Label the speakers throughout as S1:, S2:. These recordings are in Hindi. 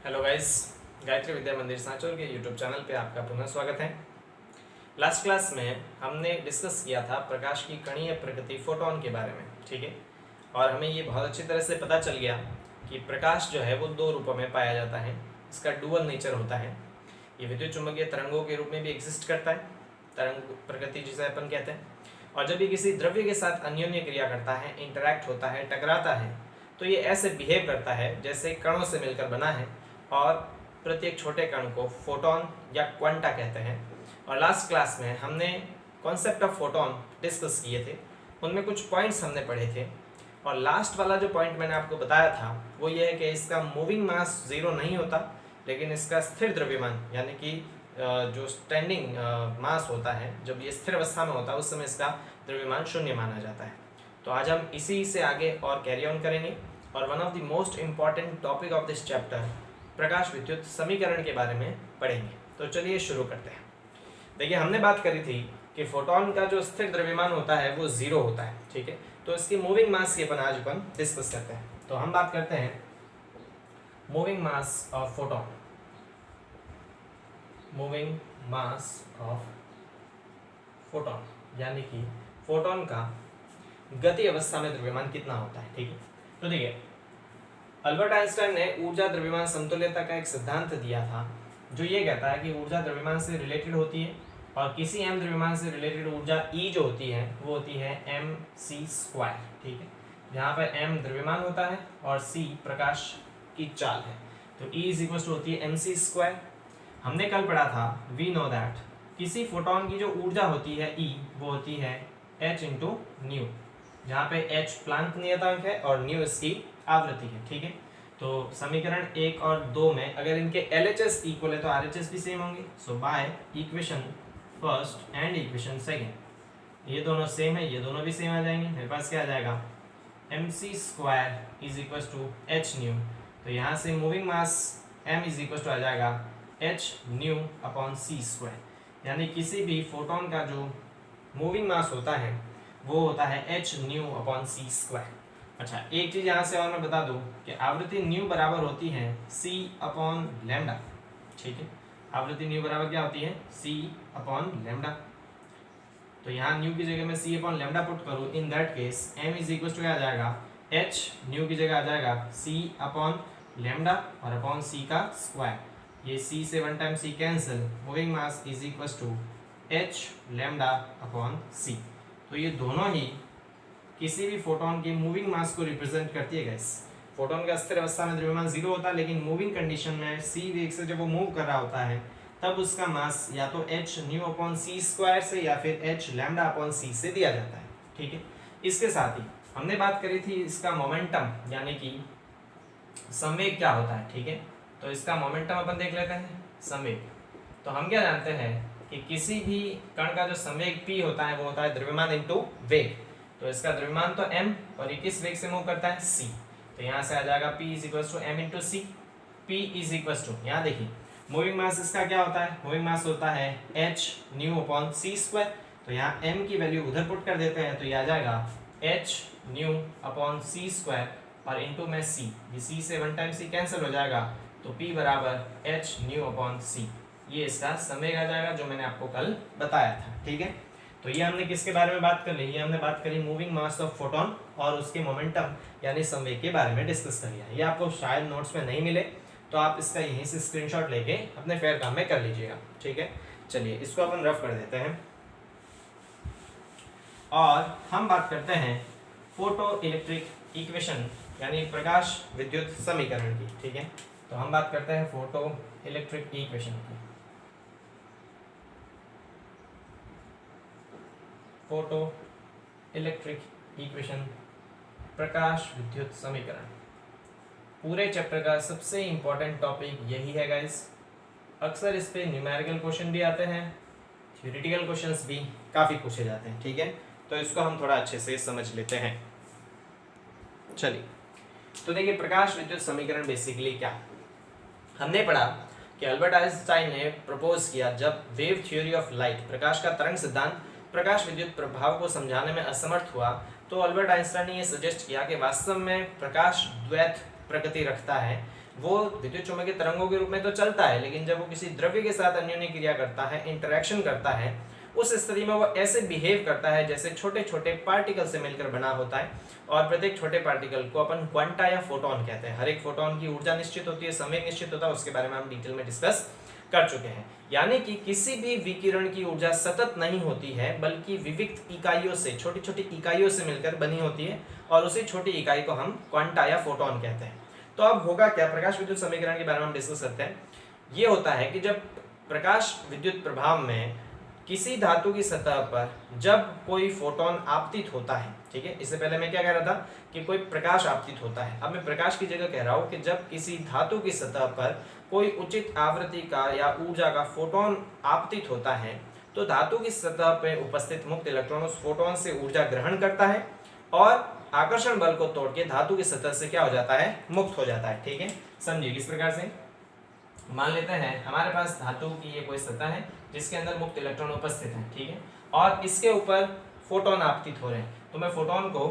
S1: हेलो गाइस, गायत्री विद्या मंदिर सांचौर के यूट्यूब चैनल पे आपका पुनः स्वागत है। लास्ट क्लास में हमने डिस्कस किया था प्रकाश की कणीय प्रकृति फोटोन के बारे में, ठीक है। और हमें ये बहुत अच्छी तरह से पता चल गया कि प्रकाश जो है वो दो रूपों में पाया जाता है। इसका डुअल नेचर होता है। ये विद्युत चुंबकीय तरंगों के रूप में भी एग्जिस्ट करता है, तरंग प्रकृति जिसे अपन कहते हैं। और जब ये किसी द्रव्य के साथ अन्योन्य क्रिया करता है, इंटरैक्ट होता है, टकराता है, तो ये ऐसे बिहेव करता है जैसे कणों से मिलकर बना है। और प्रत्येक छोटे कण को फोटोन या क्वांटा कहते हैं। और लास्ट क्लास में हमने कॉन्सेप्ट ऑफ फोटोन डिस्कस किए थे, उनमें कुछ पॉइंट्स हमने पढ़े थे। और लास्ट वाला जो पॉइंट मैंने आपको बताया था वो ये है कि इसका मूविंग मास जीरो नहीं होता, लेकिन इसका स्थिर द्रव्यमान यानी कि जो स्टैंडिंग मास होता है, जब ये स्थिर अवस्था में होता है उस समय इसका द्रव्यमान शून्य माना जाता है। तो आज हम इसी से आगे और कैरी ऑन करेंगे। और one of the most important topic of this chapter प्रकाश विद्युत समीकरण के बारे में पढ़ेंगे। तो चलिए शुरू करते हैं। देखिए, हमने बात करी थी कि फोटोन का जो स्थिर द्रव्यमान होता है वो जीरो होता है, ठीक है। तो इसकी मूविंग मास की आज अपन डिस्कस करते हैं। तो हम बात करते हैं moving mass of photon. Moving mass of photon यानी कि फोटोन का गति अवस्था में द्रव्यमान कितना होता है, ठीक है। तो देखिए, अल्बर्ट आइंस्टाइन ने ऊर्जा द्रव्यमान समतुल्यता का एक सिद्धांत दिया था जो ये कहता है कि ऊर्जा द्रव्यमान से रिलेटेड होती है और किसी m द्रव्यमान से रिलेटेड ऊर्जा E जो होती है वो होती है mc², ठीक है। जहाँ पर m द्रव्यमान होता है और c प्रकाश की चाल है, तो E इक्वल होती है mc²। हमने कल पढ़ा था वी नो दैट किसी फोटोन की जो ऊर्जा होती है E वो होती है h इंटू न्यू, जहाँ पे h प्लांक नियतांक है और न्यू इसकी आवृत्ति है, ठीक है। तो समीकरण 1 और 2 में अगर इनके LHS इक्वल है तो RHS भी सेम होंगे। So by equation first and equation second ये दोनों सेम है, ये दोनों भी सेम आ जाएंगे। मेरे पास क्या आ जाएगा mc² is equal to h nu. तो यहाँ से moving mass m is equal to आ जाएगा h न्यू अपॉन c², यानी किसी भी फोटोन का जो मूविंग मास होता है वो होता है h न्यू अपॉन c²। अच्छा, एक चीज यहाँ से और मैं बता दूं कि आवृत्ति न्यू बराबर होती है c अपॉन लैम्डा, ठीक है। आवृत्ति न्यू बराबर क्या होती है c अपॉन लैम्डा। तो यहाँ न्यू की जगह मैं c अपॉन लैम्डा पुट करूँ, in that case m is equal to क्या आ जाएगा h न्यू की जगह आ जाएगा c अपॉन लैम्डा और अपॉन c का स्क्वायर। ये c से one time c cancel, moving mass is equal to h lambda upon c। तो ये दोनों ही किसी भी फोटोन के मूविंग मास को रिप्रेजेंट करती है गाइस। फोटोन का स्थिर अवस्था में द्रव्यमान जीरो होता है, लेकिन मूविंग कंडीशन में c वेग से जब वो मूव कर रहा होता है तब उसका मास या तो h न्यू अपॉन c² से या फिर h लैम्डा अपॉन c से दिया जाता है, ठीक है। इसके साथ ही हमने बात करी थी इसका मोमेंटम यानी कि संवेग क्या होता है, ठीक है। तो इसका मोमेंटम अपन देख लेते हैं, संवेग। तो हम क्या जानते हैं कि किसी भी कण का जो संवेग p होता है वो होता है द्रव्यमान इंटू वेग। तो इसका द्रव्यमान तो m और ये किस वेग से मूव करता है c। तो यहाँ से आ जाएगा p is equal to m into C. p is equal to, यहाँ देखिए मूविंग मास इसका क्या होता है, मूविंग मास होता है h न्यू अपॉन c²। तो यहाँ m की वैल्यू उधर पुट कर देते हैं, तो ये आ जाएगा h न्यू अपॉन c² और इंटू में c, ये c से वन टाइम c कैंसिल हो जाएगा, तो p बराबर h न्यू अपॉन c। ये इसका संवेग आ जाएगा जो मैंने आपको कल बताया था, ठीक है। तो ये हमने किसके बारे में बात कर ली, ये हमने बात करी मूविंग मास ऑफ फोटोन और उसके मोमेंटम यानी संवेग के बारे में डिस्कस कर लिया। ये आपको शायद नोट्स में नहीं मिले तो आप इसका यहीं से स्क्रीनशॉट लेके अपने फेयर काम में कर लीजिएगा, ठीक है। चलिए इसको अपन रफ कर देते हैं और हम बात करते हैं फोटो इलेक्ट्रिक इक्वेशन यानी प्रकाश विद्युत समीकरण की, ठीक है। तो हम बात करते हैं फोटो इलेक्ट्रिक इक्वेशन की। फोटो इलेक्ट्रिक इक्वेशन प्रकाश विद्युत समीकरण पूरे चैप्टर का सबसे इंपॉर्टेंट टॉपिक यही है गाइस। अक्सर इस पे न्यूमेरिकल क्वेश्चन भी आते हैं, थ्योरेटिकल क्वेश्चंस भी काफ़ी पूछे जाते हैं, ठीक है। तो इसको हम थोड़ा अच्छे से समझ लेते हैं। चलिए, तो देखिए प्रकाश विद्युत समीकरण बेसिकली क्या, हमने पढ़ा कि अल्बर्ट आइंस्टाइन ने प्रपोज किया जब वेव थ्योरी ऑफ लाइट प्रकाश का तरंग सिद्धांत प्रकाश विद्युत प्रभाव को समझाने में असमर्थ हुआ, तो अल्बर्ट आइंस्टाइन ने यह सजेस्ट किया कि वास्तव में प्रकाश द्वैत प्रकृति रखता है, वो विद्युत चुम्बकीय तरंगों के रूप में तो चलता है, लेकिन जब वो किसी द्रव्य के साथ अन्योन्य क्रिया करता है, इंटरेक्शन करता है, उस स्थिति में वो ऐसे बिहेव करता है जैसे छोटे छोटे पार्टिकल से मिलकर बना होता है। और प्रत्येक छोटे पार्टिकल को अपन क्वांटा या फोटोन कहते हैं। हर एक फोटोन की ऊर्जा निश्चित होती है, समय निश्चित होता है, उसके बारे में हम डिटेल में डिस्कस कर चुके हैं। यानी कि किसी भी विकिरण की ऊर्जा सतत नहीं होती है, बल्कि विविक्त इकाइयों से, छोटी छोटी इकाइयों से मिलकर बनी होती है, और उसी छोटी इकाई को हम क्वांटा या फोटोन कहते हैं। तो अब होगा क्या, प्रकाश विद्युत समीकरण के बारे में हम डिस्कस करते हैं। ये होता है कि जब प्रकाश विद्युत प्रभाव में किसी धातु की सतह पर जब कोई फोटोन आपतित होता है, ठीक है, इससे पहले मैं क्या कह रहा था कि कोई प्रकाश आपतित होता है, अब मैं प्रकाश की जगह कह रहा हूं कि जब किसी धातु की सतह पर कोई उचित आवृत्ति का या ऊर्जा का फोटोन आपतित होता है, तो धातु की सतह पर उपस्थित मुक्त इलेक्ट्रॉन उस फोटोन से ऊर्जा ग्रहण करता है और आकर्षण बल को तोड़ के धातु की सतह से क्या हो जाता है, मुक्त हो जाता है। ठीक है, समझिए किस प्रकार से। मान लेते हैं हमारे पास धातु की ये कोई सतह है जिसके अंदर मुक्त इलेक्ट्रॉन उपस्थित है, ठीक है, और इसके ऊपर फोटोन आपतित हो रहे हैं। तो मैं फोटोन को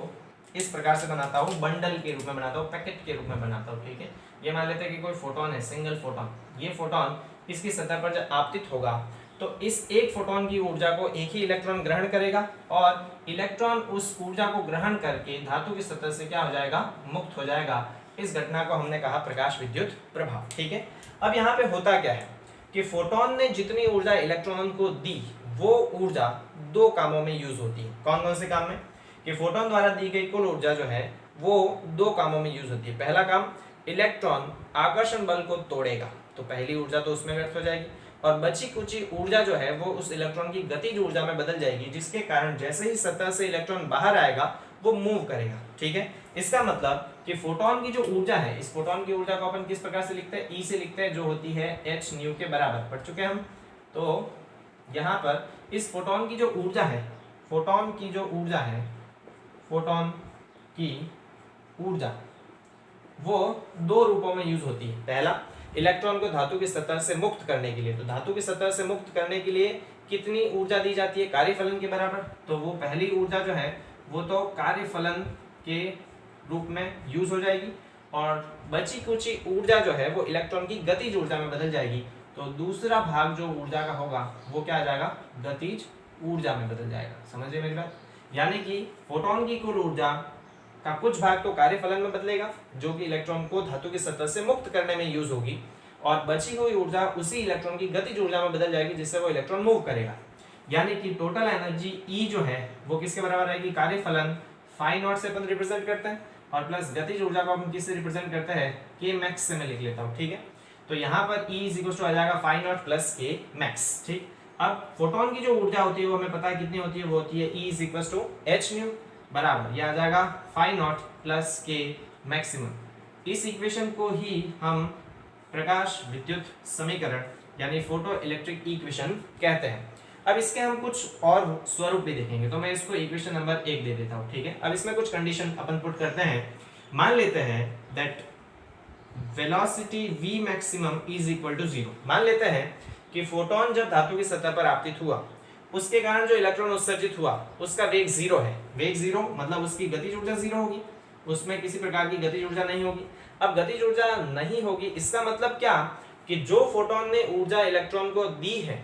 S1: इस प्रकार से बनाता हूँ, बंडल के रूप में बनाता हूँ, पैकेट के रूप में बनाता हूँ। ठीक है, ये मान लेते हैं कि कोई फोटोन है, सिंगल फोटोन। ये फोटोन इसकी सतह पर जब आपतित होगा तो इस एक फोटोन की ऊर्जा को एक ही इलेक्ट्रॉन ग्रहण करेगा और इलेक्ट्रॉन उस ऊर्जा को ग्रहण करके धातु की सतह से क्या हो जाएगा, मुक्त हो जाएगा। इस घटना को हमने कहा प्रकाश विद्युत प्रभाव। ठीक है, अब यहाँ पे होता क्या है कि फोटोन ने जितनी ऊर्जा इलेक्ट्रॉन को दी वो ऊर्जा दो कामों में यूज होती है। कौन कौन से काम में, कि फोटोन द्वारा दी गई कुल ऊर्जा जो है वो दो कामों में यूज होती है। पहला काम, इलेक्ट्रॉन आकर्षण बल को तोड़ेगा, तो पहली ऊर्जा तो उसमें व्यर्थ हो जाएगी, और बची कुची ऊर्जा जो है वो उस इलेक्ट्रॉन की गतिज ऊर्जा में बदल जाएगी, जिसके कारण जैसे ही सतह से इलेक्ट्रॉन बाहर आएगा वो मूव करेगा। ठीक है, इसका मतलब कि फोटोन की जो ऊर्जा है, इस फोटोन की ऊर्जा को अपन किस प्रकार से लिखते हैं, ई से लिखते हैं, जो होती है h न्यू के बराबर, पढ़ चुके हैं हम। तो यहाँ पर इस फोटोन की जो ऊर्जा है, फोटोन की जो ऊर्जा है, फोटोन की ऊर्जा वो दो रूपों में यूज होती है। पहला, इलेक्ट्रॉन को धातु की सतह से मुक्त करने के लिए, तो धातु की सतह से मुक्त करने के लिए कितनी ऊर्जा दी जाती है, कार्यफलन के बराबर। तो वो पहली ऊर्जा जो है वो तो कार्यफलन के रूप में यूज हो जाएगी, और बची कुछ ऊर्जा जो है वो इलेक्ट्रॉन की गतिज ऊर्जा में बदल जाएगी। तो दूसरा भाग जो ऊर्जा का होगा वो क्या आ जाएगा, गतिज ऊर्जा में बदल जाएगा। समझिए मेरी बात, यानी कि फोटोन की कुल ऊर्जा का कुछ भाग तो कार्यफलन में बदलेगा, जो कि इलेक्ट्रॉन को धातु की सतह से मुक्त करने में यूज होगी, और बची हुई ऊर्जा उसी इलेक्ट्रॉन की गतिज ऊर्जा में बदल जाएगी, जिससे वो इलेक्ट्रॉन मूव करेगा। यानी कि टोटल एनर्जी ई जो है वो किसके बराबर आएगी, कार्यफलन फाई नॉट से अपन रिप्रेजेंट करते हैं, और प्लस गतिज ऊर्जा को हम किससे रिप्रेजेंट करते हैं, के मैक्स से मैं लिख लेता हूँ। ठीक है, तो यहाँ पर E इज इक्वल टू आ जाएगा फाई नॉट प्लस के मैक्स। ठीक, अब फोटोन की जो ऊर्जा होती है वो हमें पता है कितनी होती है, वो होती है E is equal to H nu बराबर, यह आ जाएगा phi naught plus K maximum. इस इक्वेशन को ही हम प्रकाश विद्युत समीकरण यानी फोटो इलेक्ट्रिक इक्वेशन कहते हैं। अब इसके हम कुछ और स्वरूप भी देखेंगे, तो मैं इसको इक्वेशन नंबर 1 दे देता हूँ। ठीक है, अब इसमें कुछ कंडीशन अपन पुट करते हैं। मान लेते हैं that velocity v maximum is equal to 0। मान लेते हैं कि फोटोन जब धातु की सतह पर आपतित हुआ, उसके कारण जो इलेक्ट्रॉन उत्सर्जित हुआ उसका वेग 0 है। वेग 0 मतलब उसकी गतिज ऊर्जा 0 होगी, उसमें किसी प्रकार की गतिज ऊर्जा नहीं होगी। अब गतिज ऊर्जा नहीं होगी, इसका मतलब क्या कि जो फोटोन ने ऊर्जा इलेक्ट्रॉन को दी है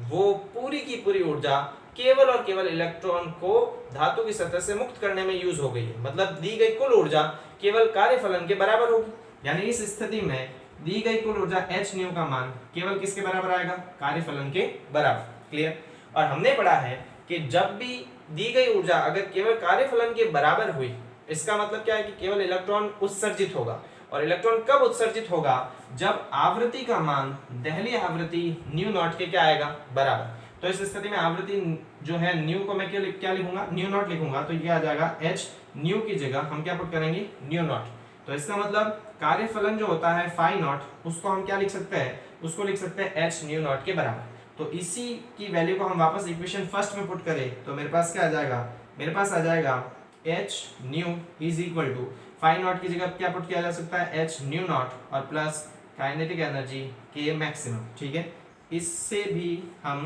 S1: वो पूरी की पूरी ऊर्जा केवल और केवल इलेक्ट्रॉन को धातु की सतह से मुक्त करने में यूज हो गई है। मतलब दी गई कुल ऊर्जा केवल कार्यफलन के बराबर होगी, यानी इस स्थिति में दी गई कुल ऊर्जा h न्यू का मान केवल किसके बराबर आएगा, कार्यफलन के बराबर। क्लियर। और हमने पढ़ा है कि जब भी दी गई ऊर्जा अगर केवल कार्यफलन के बराबर हुई, इसका मतलब क्या है कि केवल इलेक्ट्रॉन उत्सर्जित होगा। और इलेक्ट्रॉन कब उत्सर्जित होगा, जब आवृत्ति का मान दहलीय आवृत्ति न्यू नॉट के क्या आएगा, बराबर। तो इस स्थिति में आवृत्ति जो है न्यू को मैं क्या लिखूंगा, न्यू नॉट लिखूंगा, तो ये आ जाएगा h न्यू की जगह हम क्या पुट करेंगे, न्यू नॉट। तो इसका मतलब कार्यफलन जो होता है फाई नॉट, उसको हम क्या लिख सकते हैं, उसको लिख सकते हैं h न्यू नॉट के बराबर। तो इसी की वैल्यू को हम वापस इक्वेशन फर्स्ट में पुट करें तो मेरे पास क्या आ जाएगा, मेरे पास आ जाएगा h nu is equal to phi naught की जगह क्या पुट किया जा सकता है, h न्यू नॉट और plus kinetic energy K maximum. ठीक है, इससे भी हम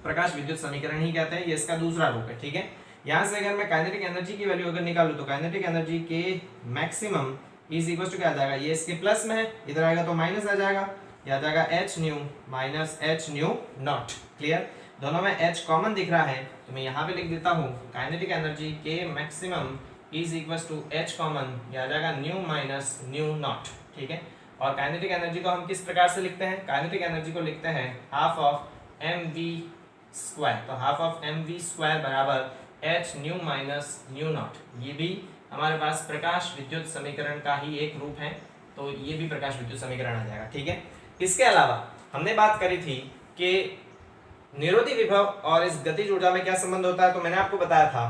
S1: प्रकाश विद्युत समीकरण ही कहते हैं, ये इसका दूसरा रूप है। ठीक है, यहाँ से अगर मैं काइनेटिक एनर्जी की वैल्यू अगर निकालूं तो kinetic energy K maximum is equal to क्या आ जाएगा, ये इसके प्लस में है, इधर आएगा तो माइनस आ जाएगा, ये आ जाएगा H nu minus H nu not. Clear, दोनों में एच कॉमन दिख रहा है तो मैं यहाँ पे लिख देता हूँ kinetic energy K maximum is equal to H common, ये आ जाएगा न्यू माइनस न्यू नॉट। ठीक है, और काइनेटिक एनर्जी को हम किस प्रकार से लिखते हैं, काइनेटिक एनर्जी को लिखते हैं half of M V square. तो half of M V square बराबर H nu minus nu naught. ये भी हमारे पास प्रकाश विद्युत समीकरण का ही एक रूप है, तो ये भी प्रकाश विद्युत समीकरण आ जाएगा। ठीक है, इसके अलावा हमने बात करी थी कि निरोधी विभव और इस गतिज ऊर्जा में क्या संबंध होता है। तो मैंने आपको बताया था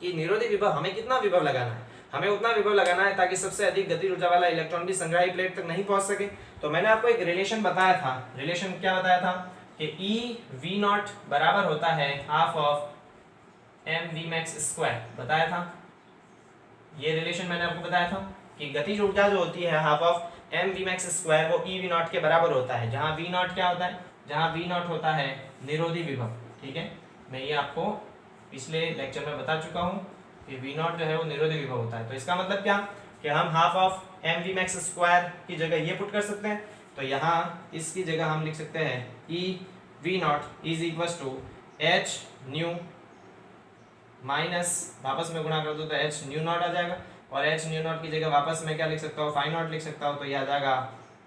S1: कि निरोधी विभव हमें कितना विभव लगाना है, हमें उतना विभव लगाना है ताकि सबसे अधिक गतिज ऊर्जा वाला इलेक्ट्रॉन भी संग्राही प्लेट तक नहीं पहुंच सके। तो मैंने आपको एक रिलेशन बताया था, रिलेशन क्या बताया था कि ई वी नॉट बराबर होता है half of M V max square, बताया था। ये रिलेशन मैंने आपको बताया था कि गतिज ऊर्जा जो होती है half of M V max square वो ई वी नॉट के बराबर होता है, जहां वी नॉट क्या होता है, जहां वी नॉट होता है निरोधी विभव। ठीक है, मैं ये आपको पिछले लेक्चर में बता चुका हूं कि वी नॉट जो है वो निरोधी विभव होता है। तो इसका मतलब क्या कि हम half of M V max square की जगह ये पुट कर सकते हैं, तो यहाँ इसकी जगह हम लिख सकते हैं E V naught is equal to H nu minus, वापस में गुणा कर दो तो एच न्यू नॉट आ जाएगा, और एच न्यू नॉट की जगह वापस में क्या लिख सकता हूँ, फाई नॉट लिख सकता हूँ, तो ये आ जाएगा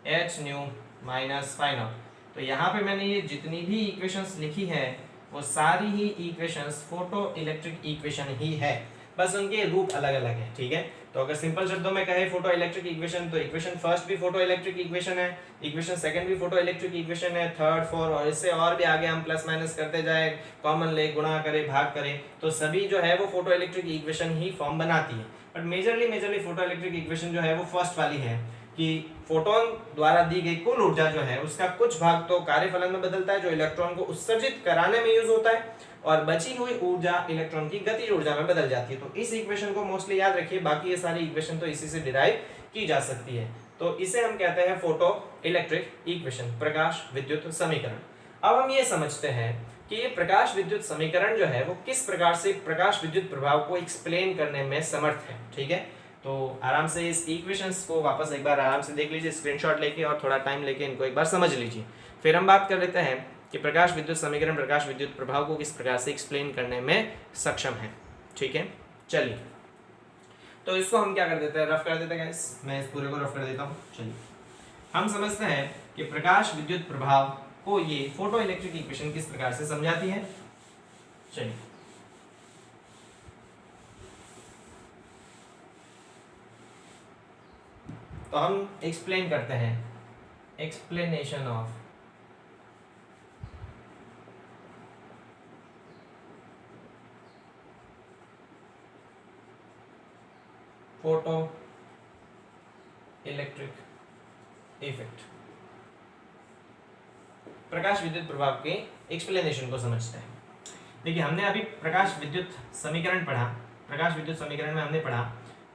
S1: H nu minus phi naught. तो यहाँ पे मैंने ये जितनी भी इक्वेशंस लिखी है वो सारी ही इक्वेशंस फोटो इलेक्ट्रिक इक्वेशन ही है, बस उनके रूप अलग अलग है। ठीक है, तो अगर सिंपल शब्दों में कहे फोटो इलेक्ट्रिक इक्वेशन, तो इक्वेशन फर्स्ट भी फोटो इलेक्ट्रिक इक्वेशन है, इक्वेशन सेकंड भी फोटो इलेक्ट्रिक इक्वेशन है, थर्ड फोर्थ और इससे और भी आगे हम प्लस माइनस करते जाए, कॉमन ले, गुणा करे, भाग करे, तो सभी जो है वो फोटो इलेक्ट्रिक इक्वेशन ही फॉर्म बनाती है। But majorly photo electric equation जो है वो फर्स्ट वाली है कि फोटोन द्वारा दी गई कुल ऊर्जा जो है उसका कुछ भाग तो कार्यफलन में बदलता है जो इलेक्ट्रॉन को उत्सर्जित कराने में यूज होता है, और बची हुई ऊर्जा इलेक्ट्रॉन की गतिज ऊर्जा में बदल जाती है। तो इस इक्वेशन को मोस्टली याद रखिए, बाकी ये सारी इक्वेशन तो इसी से डिराइव की जा सकती है। तो इसे हम कहते हैं फोटो इलेक्ट्रिक इक्वेशन, प्रकाश विद्युत समीकरण। अब हम ये समझते हैं कि ये प्रकाश विद्युत समीकरण जो है वो किस प्रकार से प्रकाश विद्युत प्रभाव को एक्सप्लेन करने में समर्थ है। ठीक है, तो आराम से इस इक्वेशंस को वापस एक बार आराम से देख लीजिए, स्क्रीनशॉट लेके और थोड़ा टाइम लेके इनको एक बार समझ लीजिए। फिर हम बात कर लेते हैं कि प्रकाश विद्युत समीकरण प्रकाश विद्युत प्रभाव को किस प्रकार से एक्सप्लेन करने में सक्षम है। ठीक है, चलिए तो इसको हम क्या कर देते हैं, रफ कर देते हैं गाइस, मैं इस पूरे को रफ कर देता हूँ। चलिए हम समझते हैं कि प्रकाश विद्युत प्रभाव को ये फोटो इलेक्ट्रिक इक्वेशन किस प्रकार से समझाती है। चलिए तो हम एक्सप्लेन करते हैं, explanation of photo electric effect, प्रकाश विद्युत प्रभाव के एक्सप्लेनेशन को समझते हैं। देखिए हमने अभी प्रकाश विद्युत समीकरण पढ़ा, प्रकाश विद्युत समीकरण में हमने पढ़ा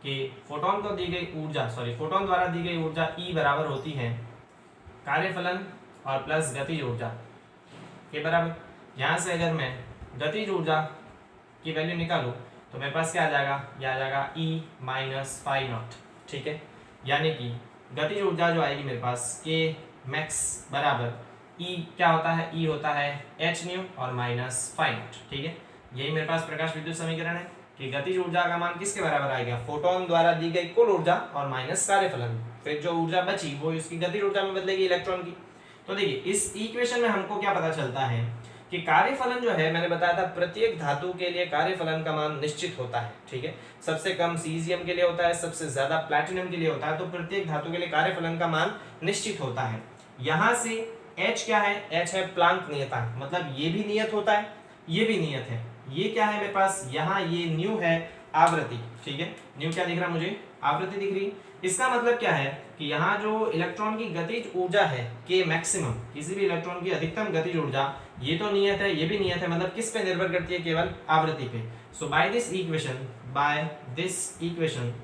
S1: कि फोटोन को दी गई ऊर्जा, फोटोन द्वारा दी गई ऊर्जा E बराबर होती है कार्यफलन और प्लस गतिज ऊर्जा के बराबर। यहाँ से अगर मैं गतिज ऊर्जा की वैल्यू निकालूं तो मेरे पास क्या आ जाएगा, यह आ जाएगा E माइनस फाई नॉट। ठीक है, यानी कि गतिज ऊर्जा जो आएगी मेरे पास K मैक्स बराबर E क्या होता है, E होता है एच न्यू और माइनस फाई नॉट। ठीक है, यही मेरे पास प्रकाश विद्युत समीकरण है कि गतिज ऊर्जा का मान किसके बराबर आएगा, फोटोन द्वारा दी गई कुल ऊर्जा और माइनस कार्यफलन, फिर जो ऊर्जा बची वो इसकी गतिज ऊर्जा में बदलेगी इलेक्ट्रॉन की। तो देखिए इस इक्वेशन में हमको क्या पता चलता है कि कार्यफलन जो है, मैंने बताया था प्रत्येक धातु के लिए कार्यफलन का मान निश्चित होता है। ठीक है, सबसे कम सीजियम के लिए होता है, सबसे ज्यादा प्लैटिनम के लिए होता है, तो प्रत्येक धातु के लिए कार्यफलन का मान निश्चित होता है। यहाँ से H क्या है, H है प्लांक नियतांक, मतलब ये भी नियत होता है, ये भी नियत है। ये क्या है मेरे पास, यहाँ ये न्यू है आवृत्ति। ठीक है, न्यू क्या दिख रहा है मुझे, आवृत्ति दिख रही। इसका मतलब क्या है कि यहाँ जो इलेक्ट्रॉन की गतिज ऊर्जा है K मैक्सिमम, किसी भी इलेक्ट्रॉन की अधिकतम गतिज ऊर्जा, ये तो नियत है, ये भी नियत है, मतलब किस पे निर्भर करती है, केवल आवृत्ति पे। सो बाय दिस इक्वेशन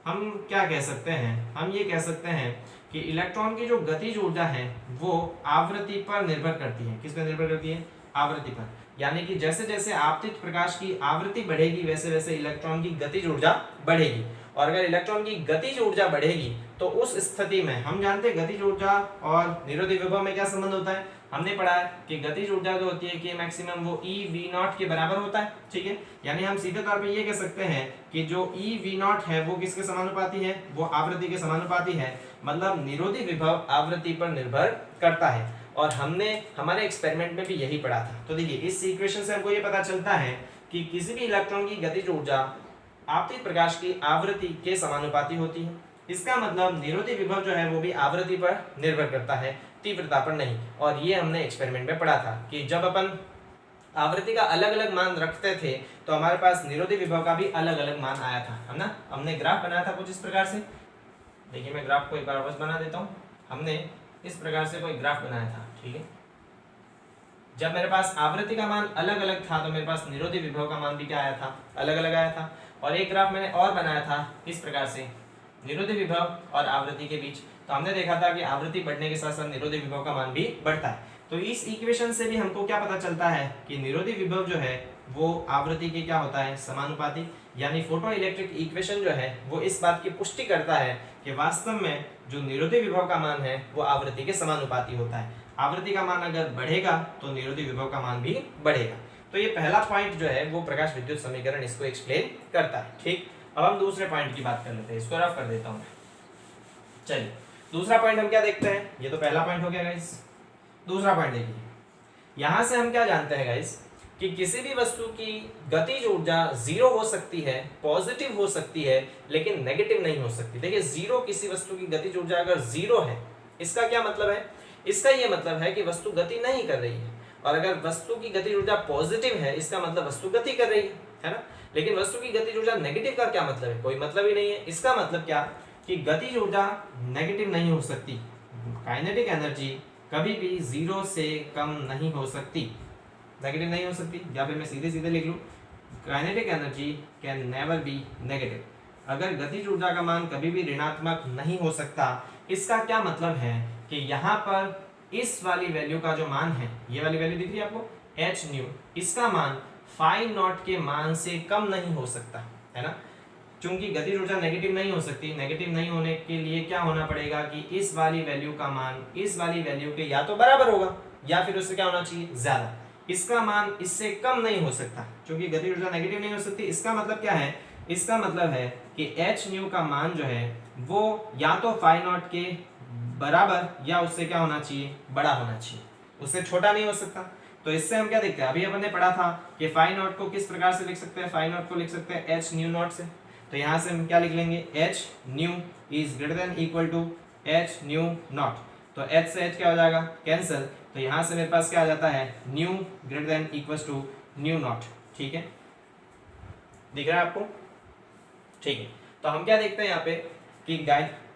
S1: हम क्या कह सकते हैं, हम ये कह सकते हैं कि इलेक्ट्रॉन की जो गतिज ऊर्जा है वो आवृत्ति पर निर्भर करती है। किस पे निर्भर करती है, आवृत्ति पर। यानी कि जैसे जैसे आपतित प्रकाश की आवृत्ति बढ़ेगी वैसे वैसे इलेक्ट्रॉन की गतिज ऊर्जा बढ़ेगी, और अगर इलेक्ट्रॉन की गतिज ऊर्जा बढ़ेगी तो उस स्थिति में हम जानते हैं गतिज ऊर्जा और निरोधी विभव में क्या संबंध होता है। हमने पढ़ा है कि गतिज ऊर्जा जो होती है कि मैक्सिमम वो ई वी नॉट के बराबर होता है, ठीक है। यानी हम सीधे तौर पे ये कह सकते हैं कि जो ई वी नॉट है वो किसके समानुपाती है, वो आवृत्ति के समानुपाती है, मतलब निरोधी विभव आवृत्ति पर निर्भर करता है। और हमने हमारे एक्सपेरिमेंट में भी यही पढ़ा था। तो देखिए इस इक्वेशन से हमको ये पता चलता है कि किसी भी इलेक्ट्रॉन की गतिज ऊर्जा आपतित प्रकाश की आवृत्ति के समानुपाती होती है। इसका मतलब निरोधी विभव जो है वो भी आवृत्ति पर निर्भर करता है, तीव्रता पर नहीं। और ये हमने एक्सपेरिमेंट में पढ़ा था कि जब अपन आवृत्ति का अलग अलग मान रखते थे तो हमारे पास निरोधी विभव का भी अलग अलग मान आया था, है ना। हमने ग्राफ बनाया था कुछ इस प्रकार से। देखिए मैं ग्राफ को एक बार वापस बना देता हूँ। हमने इस प्रकार से कोई ग्राफ बनाया था, ठीक है। जब मेरे पास आवृत्ति का मान अलग अलग था तो मेरे पास निरोधी विभव का मान भी क्या आया था, अलग अलग आया था। और एक ग्राफ मैंने और बनाया था इस प्रकार से, निरोधी विभव और आवृत्ति के बीच। तो हमने देखा था कि आवृत्ति बढ़ने के साथ साथ निरोधी विभव का मान भी बढ़ता है। तो इस इक्वेशन से भी हमको क्या पता चलता है कि निरोधी विभव जो है वो आवृत्ति के क्या होता है, समानुपाती। यानी फोटो इलेक्ट्रिक इक्वेशन जो है वो इस बात की पुष्टि करता है कि वास्तव में जो निरोधी विभव का मान है वो आवृत्ति के समानुपाती होता है। आवृत्ति का मान अगर बढ़ेगा तो निरोधी विभव का मान भी बढ़ेगा। तो ये पहला पॉइंट जो है वो प्रकाश विद्युत समीकरण इसको एक्सप्लेन करता है, ठीक। अब हम दूसरे पॉइंट की बात कर लेते हैं, इसको रफ कर देता हूं। चलिए दूसरा पॉइंट हम क्या देखते हैं, ये तो पहला पॉइंट हो गया गाइस। दूसरा पॉइंट देखिए, यहां से हम क्या जानते हैं गाइस कि किसी भी वस्तु की गतिज ऊर्जा जीरो हो सकती है, पॉजिटिव हो सकती है, लेकिन नेगेटिव नहीं हो सकती। देखिए जीरो, किसी वस्तु की गतिज ऊर्जा अगर जीरो है इसका क्या मतलब है, इसका ये मतलब है कि वस्तु गति नहीं कर रही है। और अगर वस्तु की गतिज ऊर्जा पॉजिटिव है इसका मतलब वस्तु गति कर रही है ना। लेकिन वस्तु की गतिज ऊर्जा नेगेटिव का क्या मतलब है, कोई मतलब ही नहीं है। इसका मतलब क्या कि गतिज ऊर्जा नेगेटिव नहीं हो सकती। काइनेटिक एनर्जी कभी भी जीरो से कम नहीं हो सकती, नेगेटिव नहीं हो सकती। या फिर मैं सीधे सीधे लिख लूं, kinetic energy can never be negative. अगर गतिज ऊर्जा का मान कभी भी ऋणात्मक नहीं हो सकता, इसका क्या मतलब है कि यहाँ पर इस वाली वैल्यू का जो मान है, ये वाली वैल्यू दिख रही है आपको, एच न्यू, इसका मान फाई नॉट के मान से कम नहीं हो सकता, है ना। चूंकि गतिज ऊर्जा नेगेटिव नहीं हो सकती, नेगेटिव नहीं होने के लिए क्या होना पड़ेगा कि इस वाली वैल्यू का मान इस वाली वैल्यू के या तो बराबर होगा या फिर उससे क्या होना चाहिए, ज्यादा। इसका मान इससे कम नहीं हो सकता, क्योंकि गतिज ऊर्जा नेगेटिव नहीं हो सकती। इसका मतलब क्या है, इसका मतलब है कि एच न्यू का मान जो है वो या तो फाई नॉट के बराबर या उससे क्या होना चाहिए, बड़ा होना चाहिए, उससे छोटा नहीं हो सकता। तो इससे हम क्या देखते हैं, अभी अपन ने पढ़ा था कि फाई नॉट को किस प्रकार से लिख सकते हैं, फाई नॉट को लिख सकते हैं एच न्यू नॉट से। तो यहाँ से हम क्या लिख लेंगे, H nu is greater than equal to H nu naught. तो एच से एच क्या हो जाएगा, कैंसिल। तो यहाँ से मेरे पास क्या आ जाता है, nu greater than equal to nu naught, ठीक है। दिख रहा है आपको, ठीक है। तो हम क्या देखते हैं यहाँ पे कि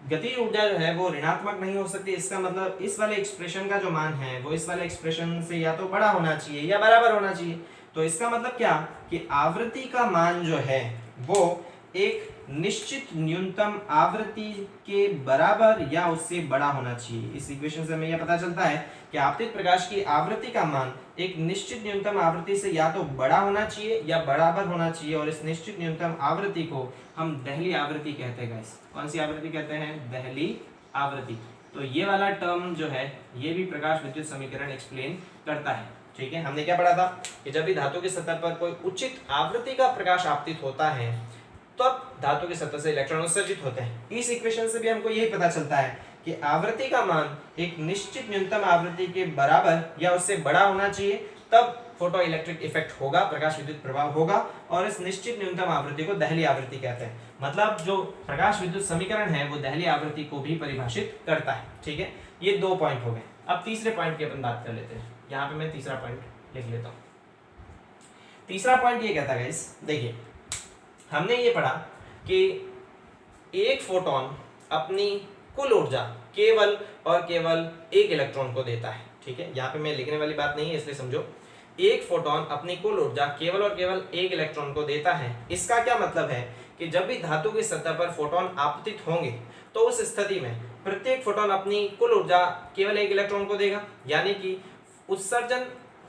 S1: गतिज ऊर्जा जो है वो ऋणात्मक नहीं हो सकती। इसका मतलब इस वाले एक्सप्रेशन का जो मान है वो इस वाले एक्सप्रेशन से या तो बड़ा होना चाहिए या बराबर होना चाहिए। तो इसका मतलब क्या कि आवृत्ति का मान जो है वो एक निश्चित न्यूनतम आवृत्ति के बराबर या उससे बड़ा होना चाहिए। इस इक्वेशन से हमें यह पता चलता है कि आपतित प्रकाश की आवृत्ति का मान एक निश्चित न्यूनतम आवृत्ति से या तो बड़ा होना चाहिए या बराबर होना चाहिए। और इस निश्चित न्यूनतम आवृत्ति को हम दहली आवृत्ति कहते हैं गाइस। कौन सी आवृत्ति कहते हैं, दहली आवृत्ति। तो ये वाला टर्म जो है ये भी प्रकाश विद्युत समीकरण एक्सप्लेन करता है, ठीक है। हमने क्या पढ़ा था कि जब भी धातु की सतह पर कोई उचित आवृत्ति का प्रकाश आपतित होता है तब धातु की सतह से इलेक्ट्रॉन उत्सर्जित होते हैं। इस इक्वेशन से भी हमको यही पता चलता है कि आवृत्ति का मान एक निश्चित न्यूनतम आवृत्ति के बराबर या उससे बड़ा होना चाहिए, तब फोटो इलेक्ट्रिक इफेक्ट होगा, प्रकाश विद्युत प्रभाव होगा। और इस निश्चित न्यूनतम आवृत्ति को दहली आवृत्ति कहते हैं। मतलब जो प्रकाश विद्युत समीकरण है वो दहली आवृत्ति को भी परिभाषित करता है, ठीक है। ये दो पॉइंट हो गए। अब तीसरे पॉइंट की अपन बात कर लेते हैं। यहाँ पे मैं तीसरा पॉइंट लिख लेता हूँ। तीसरा पॉइंट ये कहता है गाइस, देखिए हमने ये पढ़ा कि एक फोटोन अपनी कुल ऊर्जा केवल और केवल एक इलेक्ट्रॉन को देता है, ठीक है। यहाँ पे मैं लिखने वाली बात नहीं है इसलिए समझो, एक फोटोन अपनी कुल ऊर्जा केवल और केवल एक इलेक्ट्रॉन को देता है। इसका क्या मतलब है कि जब भी धातु की सतह पर फोटोन आपतित होंगे तो उस स्थिति में प्रत्येक फोटोन अपनी कुल ऊर्जा केवल एक इलेक्ट्रॉन को देगा, यानी कि उत्सर्जन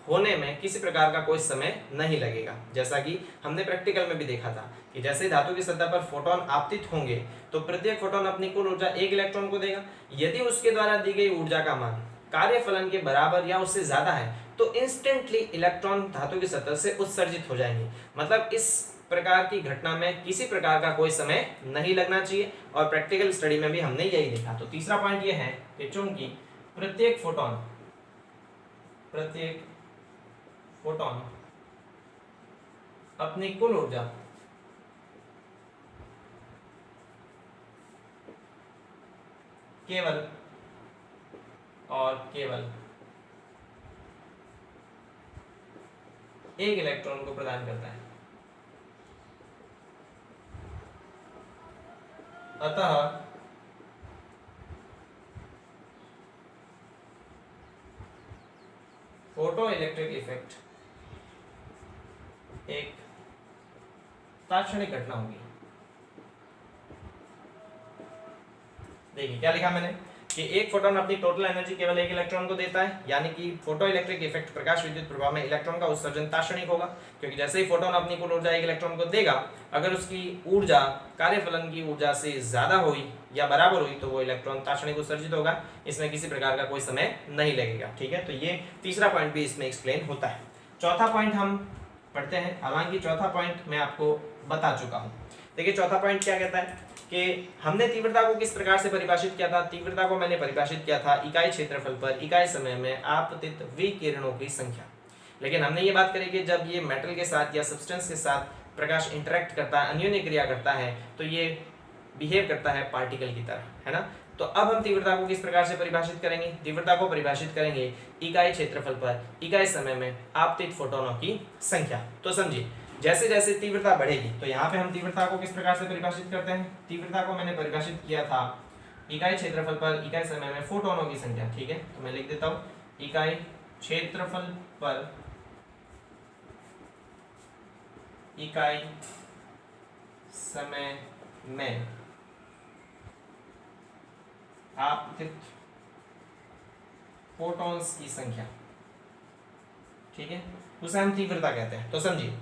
S1: होने में किसी प्रकार का कोई समय नहीं लगेगा। जैसा कि हमने प्रैक्टिकल में भी देखा था कि जैसे धातु की सतह पर फोटोन आपतित होंगे तो प्रत्येक फोटोन अपनी कुल ऊर्जा एक इलेक्ट्रॉन को देगा। यदि उसके द्वारा दी गई ऊर्जा का मान कार्यफलन के बराबर या उससे ज्यादा है तो इंस्टेंटली इलेक्ट्रॉन धातु की सतह से उत्सर्जित हो जाएंगे। मतलब इस प्रकार की घटना में किसी प्रकार का कोई समय नहीं लगना चाहिए और प्रैक्टिकल स्टडी में भी हमने यही देखा। तो तीसरा पॉइंट ये है कि चूंकि प्रत्येक फोटोन अपनी कुल ऊर्जा केवल और केवल एक इलेक्ट्रॉन को प्रदान करता है, अतः फोटो इलेक्ट्रिक इफेक्ट एक तात्क्षणिक घटना होगी। देखिए क्या लिखा मैंने कि एक फोटोन अपनी टोटल एनर्जी केवल एक इलेक्ट्रॉन को देता है, यानी कि फोटो इलेक्ट्रिक इफेक्ट प्रकाश विद्युत प्रभाव में इलेक्ट्रॉन का उत्सर्जन तात्क्षणिक होगा, क्योंकि जैसे ही फोटोन अपनी कुल ऊर्जा एक इलेक्ट्रॉन को देगा, अगर उसकी ऊर्जा कार्यफलन की ऊर्जा से ज्यादा हुई या बराबर हुई तो वो इलेक्ट्रॉन तात्क्षणिक उत्सर्जित होगा। इसमें किसी प्रकार का कोई समय नहीं लगेगा। ठीक है, तो ये तीसरा पॉइंट भी इसमें एक्सप्लेन होता है। चौथा पॉइंट हम पढ़ते हैं, हालांकि चौथा पॉइंट मैं आपको बता चुका हूँ। देखिए चौथा पॉइंट क्या कहता है कि हमने तीव्रता को किस प्रकार से परिभाषित किया था। तीव्रता को मैंने परिभाषित किया था इकाई क्षेत्रफल पर इकाई समय में आपतित विकिरणों की संख्या। लेकिन हमने ये बात करी कि जब ये मेटल के साथ या सब्सटेंस के साथ प्रकाश इंटरेक्ट करता है, अन्योन्य क्रिया करता है, तो ये बिहेव करता है पार्टिकल की तरह, है ना। तो अब हम तीव्रता को किस प्रकार से परिभाषित करेंगे। तीव्रता को परिभाषित करेंगे इकाई क्षेत्रफल पर इकाई समय में आपतित फोटोनों की संख्या। तो समझिए जैसे जैसे तीव्रता बढ़ेगी, तो यहाँ पे हम तीव्रता को किस प्रकार से परिभाषित करते हैं। तीव्रता को मैंने परिभाषित किया था इकाई क्षेत्रफल पर इकाई समय में फोटोनों की संख्या। ठीक है, तो मैं लिख देता हूँ इकाई क्षेत्रफल पर इकाई समय में आपतित फोटॉन्स की संख्या। ठीक है, उसे हम तीव्रता कहते हैं। तो समझिए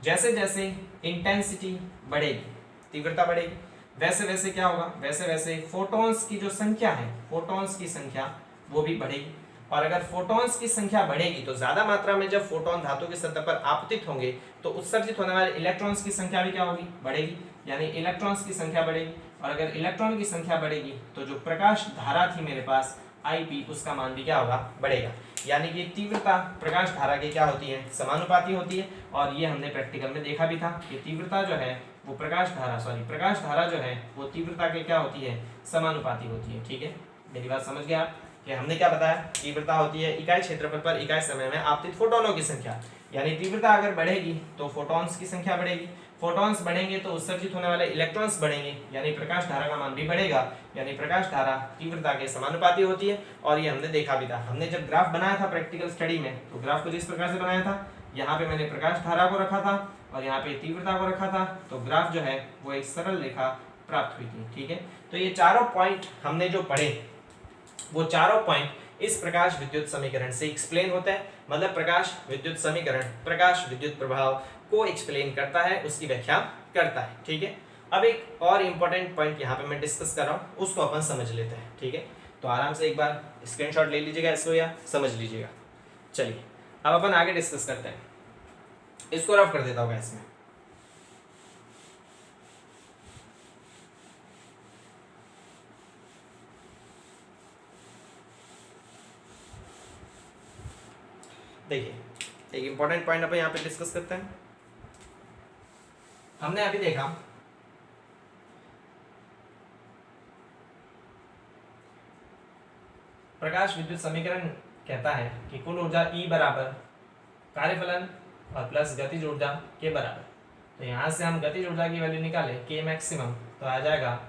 S1: जैसे जैसे इंटेंसिटी बढ़ेगी, तीव्रता बढ़ेगी, वैसे वैसे क्या होगा, वैसे वैसे फोटॉन्स की जो संख्या है, फोटॉन्स की संख्या वो भी बढ़ेगी। और अगर फोटॉन्स की संख्या बढ़ेगी तो ज्यादा मात्रा में जब फोटॉन धातु की सतह पर आपतित होंगे तो उत्सर्जित होने वाले इलेक्ट्रॉन्स की संख्या भी क्या होगी, बढ़ेगी, यानी इलेक्ट्रॉन्स की संख्या बढ़ेगी। और अगर इलेक्ट्रॉन की संख्या बढ़ेगी तो जो प्रकाश धारा थी मेरे पास Ip, उसका मान भी क्या होगा, बढ़ेगा। यानी कि तीव्रता प्रकाश धारा की क्या होती है, समानुपाती होती है। और ये हमने प्रैक्टिकल में देखा भी था कि तीव्रता जो है वो प्रकाश धारा जो है वो तीव्रता के क्या होती है, समानुपाती होती है। ठीक है, मेरी बात समझ गए आप कि हमने क्या बताया, तीव्रता होती है इकाई क्षेत्रफल पर इकाई समय में आपतित फोटोनों की संख्या। यानी तीव्रता अगर बढ़ेगी तो फोटॉन्स की संख्या बढ़ेगी, फोटॉन्स बढ़ेंगे तो उत्सर्जित होने वाले इलेक्ट्रॉन्स बढ़ेंगे, यानी प्रकाश धारा का मान भी बढ़ेगा। यानी प्रकाश धारा तीव्रता के समानुपाती होती है। और ये हमने देखा भी था, हमने जब ग्राफ बनाया था प्रैक्टिकल स्टडी में, तो ग्राफ को जिस प्रकार से बनाया था, यहाँ पे मैंने प्रकाश धारा को रखा था और यहाँ पे तीव्रता को रखा था, तो ग्राफ जो है वो एक सरल रेखा प्राप्त हुई थी। ठीक है, तो ये चारों पॉइंट हमने जो पढ़े वो चारों पॉइंट इस प्रकाश विद्युत समीकरण से एक्सप्लेन होता है। मतलब प्रकाश विद्युत समीकरण प्रकाश विद्युत प्रभाव को एक्सप्लेन करता है, उसकी व्याख्या करता है। ठीक है, अब एक और इम्पोर्टेंट पॉइंट यहाँ पे मैं डिस्कस कर रहा हूँ, उसको अपन समझ लेते हैं। ठीक है, तो आराम से एक बार स्क्रीनशॉट ले लीजिएगा इसको या समझ लीजिएगा। चलिए अब अपन आगे डिस्कस करते हैं। इसको रफ कर देता हूँ इसमें। देखिए एक इंपॉर्टेंट पॉइंट अपन यहाँ पे डिस्कस करते हैं। हमने अभी देखा प्रकाश विद्युत समीकरण कहता है कि कुल ऊर्जा E बराबर कार्यफलन और प्लस गतिज ऊर्जा के बराबर। तो यहाँ से हम गतिज ऊर्जा की वैल्यू निकाले K मैक्सिमम, तो आ जाएगा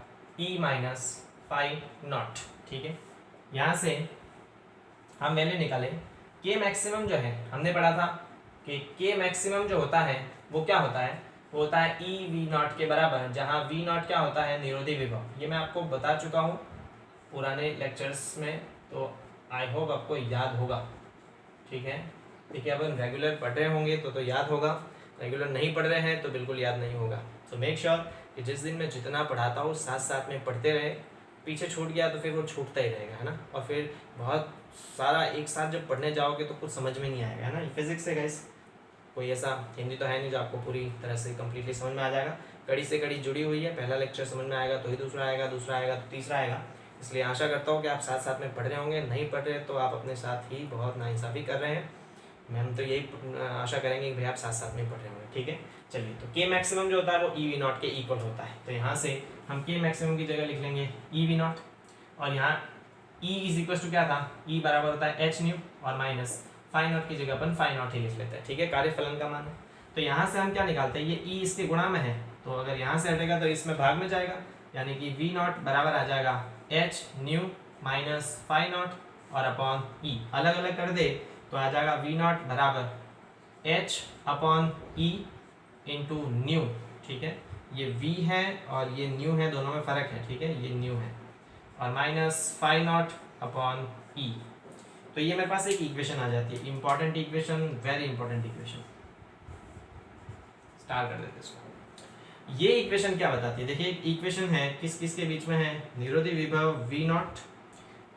S1: E माइनस फाई नॉट। ठीक है, यहाँ से हम वैल्यू निकाले K मैक्सिमम जो है, हमने पढ़ा था कि K मैक्सिमम जो होता है वो क्या होता है, वो होता है E V नॉट के बराबर, जहाँ V नॉट क्या होता है, निरोधी विभव। ये मैं आपको बता चुका हूँ पुराने लेक्चर्स में, तो आई होप आपको याद होगा। ठीक है, देखिए अपन रेगुलर पढ़ रहे होंगे तो याद होगा, रेगुलर नहीं पढ़ रहे हैं तो बिल्कुल याद नहीं होगा। सो मेक श्योर कि जिस दिन मैं जितना पढ़ाता हूँ साथ साथ में पढ़ते रहे, पीछे छूट गया तो फिर वो छूटता ही रहेगा, है ना। और फिर बहुत सारा एक साथ जब पढ़ने जाओगे तो कुछ समझ में नहीं आएगा, है ना। फिजिक्स है गाइस, कोई ऐसा हिंदी तो है नहीं जो आपको पूरी तरह से कम्प्लीटली समझ में आ जाएगा, कड़ी से कड़ी जुड़ी हुई है। पहला लेक्चर समझ में आएगा तो ही दूसरा आएगा, दूसरा आएगा तो तीसरा आएगा। इसलिए आशा करता हूँ कि आप साथ साथ में पढ़ रहे होंगे, नहीं पढ़ रहे तो आप अपने साथ ही बहुत नाइंसाफ़ी कर रहे हैं। हम तो यही आशा करेंगे कि भाई आप साथ साथ में पढ़ रहे होंगे, ठीक है। चलिए, तो के मैक्सिमम जो होता है वो ई वी नॉट के इक्वल होता है। तो यहाँ से हम के मैक्सिमम की जगह लिख लेंगे ई वी नॉट, और यहाँ ई इज इक्वल टू क्या था, ई बराबर होता है एच न्यू, और माइनस फाई नॉट की जगह अपन फाई नॉट ही लिख लेते हैं, ठीक है, कार्यफलन का मान है। तो यहाँ से हम क्या निकालते हैं, ये ई इसके गुणा में है, तो अगर यहाँ से हटेगा तो इसमें भाग में जाएगा, यानी कि वी नॉट बराबर आ जाएगा H nu minus phi naught और अपॉन ई। अलग अलग कर दे तो आ जाएगा वी नॉट बराबर H upon E into nu, ठीक है। ये v है और ये न्यू है, दोनों में फ़र्क है, ठीक है, ये न्यू है, और माइनस फाई नॉट अपॉन ई। तो ये मेरे पास एक इक्वेशन आ जाती है, important equation, very important equation. Start कर देते इसको। ये इक्वेशन क्या बताती है, देखिए एक इक्वेशन है, किस किस के बीच में है, निरोधी विभव v नॉट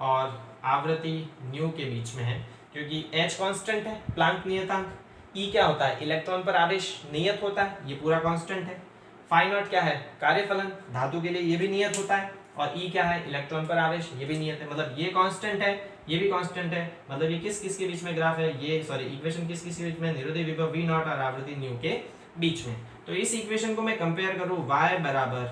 S1: और आवृत्ति न्यू के बीच में है, क्योंकि h कांस्टेंट है, प्लांक नियतांक। E क्या होता है, इलेक्ट्रॉन पर आवेश नियत होता है, ये पूरा कांस्टेंट है। फाई नॉट क्या है, कार्यफलन, धातु के लिए ये भी नियत होता है, और E क्या है, इलेक्ट्रॉन पर आवेश, ये भी नियत है। मतलब ये कांस्टेंट है, ये भी कांस्टेंट है, मतलब ये किस किस के बीच में ग्राफ है, ये सॉरी इक्वेशन किस किस के बीच में, निरोधी विभव v नॉट और आवृत्ति न्यू के बीच में। तो इस इक्वेशन को मैं कंपेयर करूँ y बराबर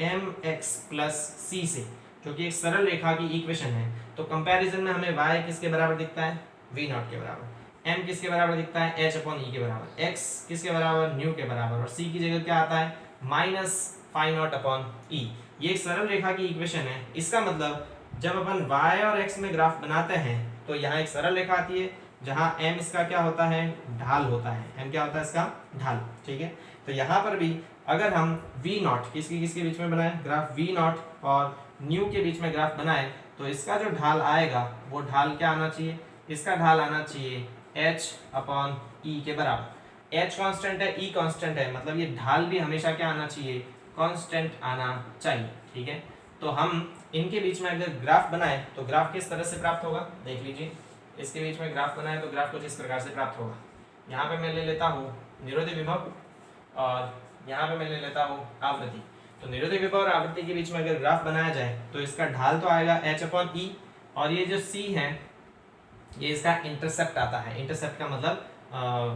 S1: mx प्लस c से, जो कि एक सरल रेखा की इक्वेशन है, तो कंपैरिजन में हमें y किसके बराबर दिखता है, v नॉट के बराबर, m किसके बराबर दिखता है, h अपॉन ई के बराबर, x किसके बराबर, न्यू के बराबर, और c की जगह क्या आता है, माइनस फाई नॉट अपॉन ई। ये एक सरल रेखा की इक्वेशन है। इसका मतलब जब अपन y और x में ग्राफ बनाते हैं तो यहाँ एक सरल रेखा आती है, जहाँ m इसका क्या होता है, ढाल होता है, m क्या होता है इसका, ढाल, ठीक है। तो यहाँ पर भी अगर हम v नॉट किसके बीच में बनाए, ग्राफ v नॉट और न्यू के बीच में ग्राफ बनाए, तो इसका जो ढाल आएगा वो ढाल क्या आना चाहिए, इसका ढाल आना चाहिए h अपॉन ई के बराबर। h कांस्टेंट है, e कांस्टेंट है, मतलब ये ढाल भी हमेशा क्या आना चाहिए, कांस्टेंट आना चाहिए, ठीक है। तो हम इनके बीच में अगर ग्राफ बनाए तो ग्राफ किस तरह से प्राप्त होगा, देख लीजिए। इसके बीच में ग्राफ बनाए तो ग्राफ कुछ इस प्रकार से प्राप्त होगा। यहाँ पे मैं ले लेता हूँ निरोधी विभव और यहाँ पे मैं ले लेता हूँ आवृत्ति। तो निरोधी विभव और आवृत्ति के बीच में अगर ग्राफ बनाया जाए तो इसका ढाल तो आएगा h अपॉन ई, और ये जो c है ये इसका इंटरसेप्ट आता है। इंटरसेप्ट का मतलब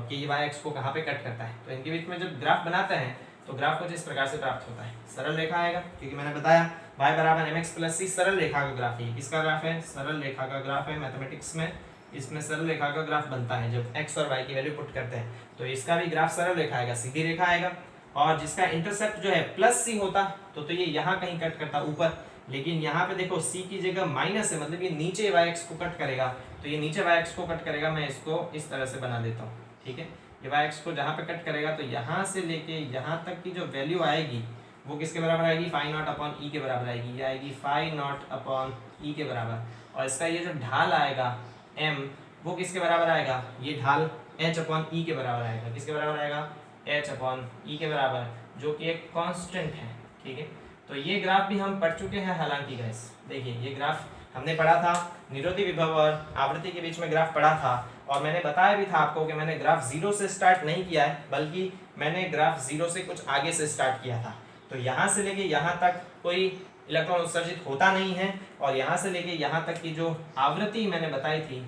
S1: कि ये y-x को कहाँ पे कट करता है। तो इनके बीच में जब ग्राफ बनाते हैं तो ग्राफ कुछ इस प्रकार से प्राप्त होता है, सरल रेखा आएगा, क्योंकि मैंने बताया y बराबर mx प्लस c सरल रेखा का ग्राफ है। किसका ग्राफ है, सरल रेखा का ग्राफ है। मैथमेटिक्स में इसमें सरल रेखा का ग्राफ बनता है जब x और y की वैल्यू पुट करते हैं, तो इसका भी ग्राफ सरल रेखा आएगा, सीधी रेखा आएगा। और जिसका इंटरसेप्ट जो है प्लस c होता तो ये यहाँ कहीं कट करता ऊपर, लेकिन यहाँ पे देखो c की जगह माइनस है, मतलब ये नीचे y-x को कट करेगा, तो ये नीचे y-x को कट करेगा। मैं इसको इस तरह से बना देता हूँ, ठीक है। ये y-x को जहाँ पे कट करेगा तो यहाँ से लेके यहाँ तक की जो वैल्यू आएगी वो किसके बराबर आएगी, फाई नॉट अपॉन ई के बराबर आएगी। ये आएगी फाई नॉट अपॉन ई के बराबर, और इसका ये जो ढाल आएगा m वो किसके बराबर आएगा, ये ढाल h अपॉन ई के बराबर आएगा। किसके बराबर आएगा, h अपॉन ई के बराबर, जो कि एक कांस्टेंट है, ठीक है। तो ये ग्राफ भी हम पढ़ चुके हैं हालांकि गाइस, देखिए ये ग्राफ हमने पढ़ा था, निरोधी विभव और आवृत्ति के बीच में ग्राफ पढ़ा था, और मैंने बताया भी था आपको कि मैंने ग्राफ जीरो से स्टार्ट नहीं किया है, बल्कि मैंने ग्राफ जीरो से कुछ आगे से स्टार्ट किया था। तो यहाँ से लेके यहाँ तक कोई इलेक्ट्रॉन उत्सर्जित होता नहीं है, और यहाँ से लेके यहाँ तक की जो आवृत्ति मैंने बताई थी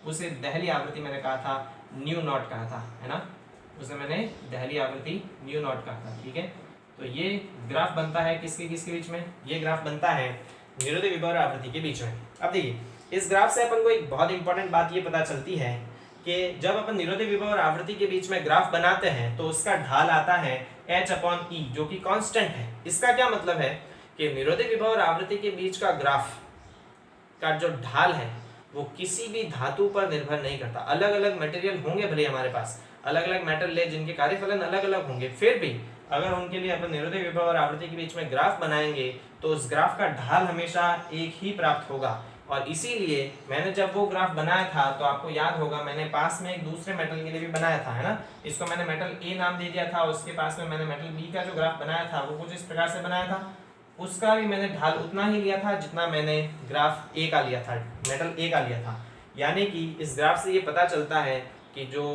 S1: उसे दहली आवृत्ति मैंने कहा था, न्यू नॉट कहा था, है ना, उसे मैंने दहली आवृत्ति न्यू नॉट कहा था, ठीक है। तो ये ग्राफ बनता है किसके बीच में, ये ग्राफ बनता है निरोधी विभव और आवृत्ति के बीच में। अब देखिए इस ग्राफ से अपन को एक बहुत इंपॉर्टेंट बात ये पता चलती है कि जब अपन निरोधी विभव और आवृत्ति के बीच में ग्राफ बनाते हैं तो उसका ढाल आता है h अपॉन ई, जो कि कांस्टेंट है। इसका क्या मतलब है कि निरोधी विभव और आवृत्ति के बीच का ग्राफ का जो ढाल है वो किसी भी धातु पर निर्भर नहीं करता। अलग अलग मटेरियल होंगे भले हमारे पास, अलग अलग मेटल ले जिनके कार्यफलन अलग अलग होंगे, फिर भी अगर उनके लिए अपन निरोधी विभव और आवृत्ति के बीच में ग्राफ बनाएंगे तो उस ग्राफ का ढाल हमेशा एक ही प्राप्त होगा। और इसीलिए मैंने जब वो ग्राफ बनाया था तो आपको याद होगा मैंने पास में एक दूसरे मेटल के लिए भी बनाया था, है ना। इसको मैंने मेटल ए नाम दे दिया था, उसके पास में मैंने मेटल बी का जो ग्राफ बनाया था वो कुछ इस प्रकार से बनाया था। उसका भी मैंने ढाल उतना ही लिया था जितना मैंने ग्राफ ए का लिया था, मेटल ए का लिया था। यानी कि इस ग्राफ से ये पता चलता है कि जो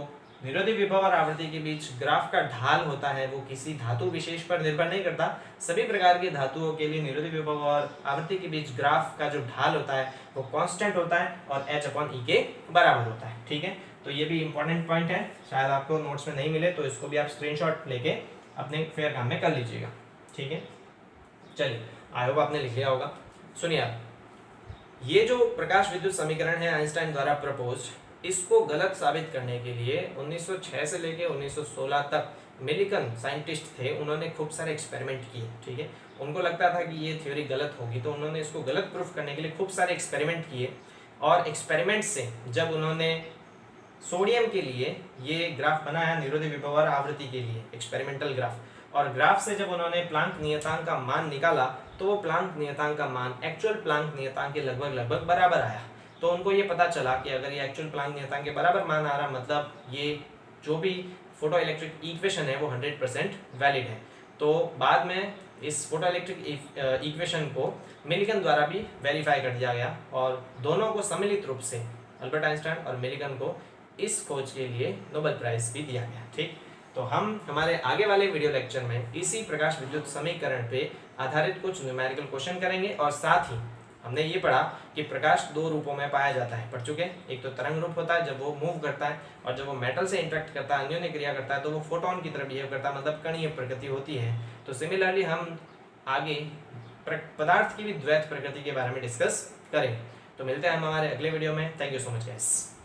S1: निरोधी विभव और आवृत्ति के बीच ग्राफ का ढाल होता है वो किसी धातु विशेष पर निर्भर नहीं करता। सभी प्रकार की धातुओं के लिए निरोधी विभव और आवृत्ति के बीच ग्राफ का जो ढाल होता है वो कांस्टेंट होता है और h/e के बराबर होता है। ठीक है, तो ये भी इंपॉर्टेंट पॉइंट है, शायद आपको नोट्स में नहीं मिले तो इसको भी आप स्क्रीनशॉट लेके अपने फेयर काम में कर लीजिएगा। ठीक है, चलिए आई होप आपने लिख लिया होगा। सुनिए आप, ये जो प्रकाश विद्युत समीकरण है आइंस्टाइन द्वारा प्रपोज्ड, इसको गलत साबित करने के लिए 1906 से लेके 1916 तक मिलिकन साइंटिस्ट थे, उन्होंने खूब सारे एक्सपेरिमेंट किए। ठीक है, उनको लगता था कि ये थ्योरी गलत होगी तो उन्होंने इसको गलत प्रूफ करने के लिए खूब सारे एक्सपेरिमेंट किए। और एक्सपेरिमेंट से जब उन्होंने सोडियम के लिए ये ग्राफ बनाया निरोधी विभव और आवृत्ति के लिए एक्सपेरिमेंटल ग्राफ, और ग्राफ से जब उन्होंने प्लांक नियतांक का मान निकाला तो वो प्लांक नियतांक का मान एक्चुअल प्लांक नियतांक के लगभग बराबर आया। तो उनको ये पता चला कि अगर ये एक्चुअल प्लांक नियतांक के बराबर मान आ रहा मतलब ये जो भी फोटो इलेक्ट्रिक इक्वेशन है वो 100% वैलिड है। तो बाद में इस फोटो इलेक्ट्रिक इक्वेशन को मिलिकन द्वारा भी वेरीफाई कर दिया गया और दोनों को सम्मिलित रूप से अल्बर्ट आइंस्टाइन और मिलिकन को इस खोज के लिए नोबेल प्राइज भी दिया गया। ठीक, तो हम हमारे आगे वाले वीडियो लेक्चर में इसी प्रकाश विद्युत समीकरण पे आधारित कुछ न्यूमेरिकल क्वेश्चन करेंगे और साथ ही हमने ये पढ़ा कि प्रकाश दो रूपों में पाया जाता है, पढ़ चुके। एक तो तरंग रूप होता है जब वो मूव करता है, और जब वो मेटल से इंटरेक्ट करता है, अन्योन्य क्रिया करता है तो वो फोटोन की तरह बिहेव करता है, मतलब कणीय प्रकृति होती है। तो सिमिलरली हम आगे पदार्थ की भी द्वैत प्रकृति के बारे में डिस्कस करेंगे। तो मिलते हैं हम हमारे अगले वीडियो में। Thank you so much guys.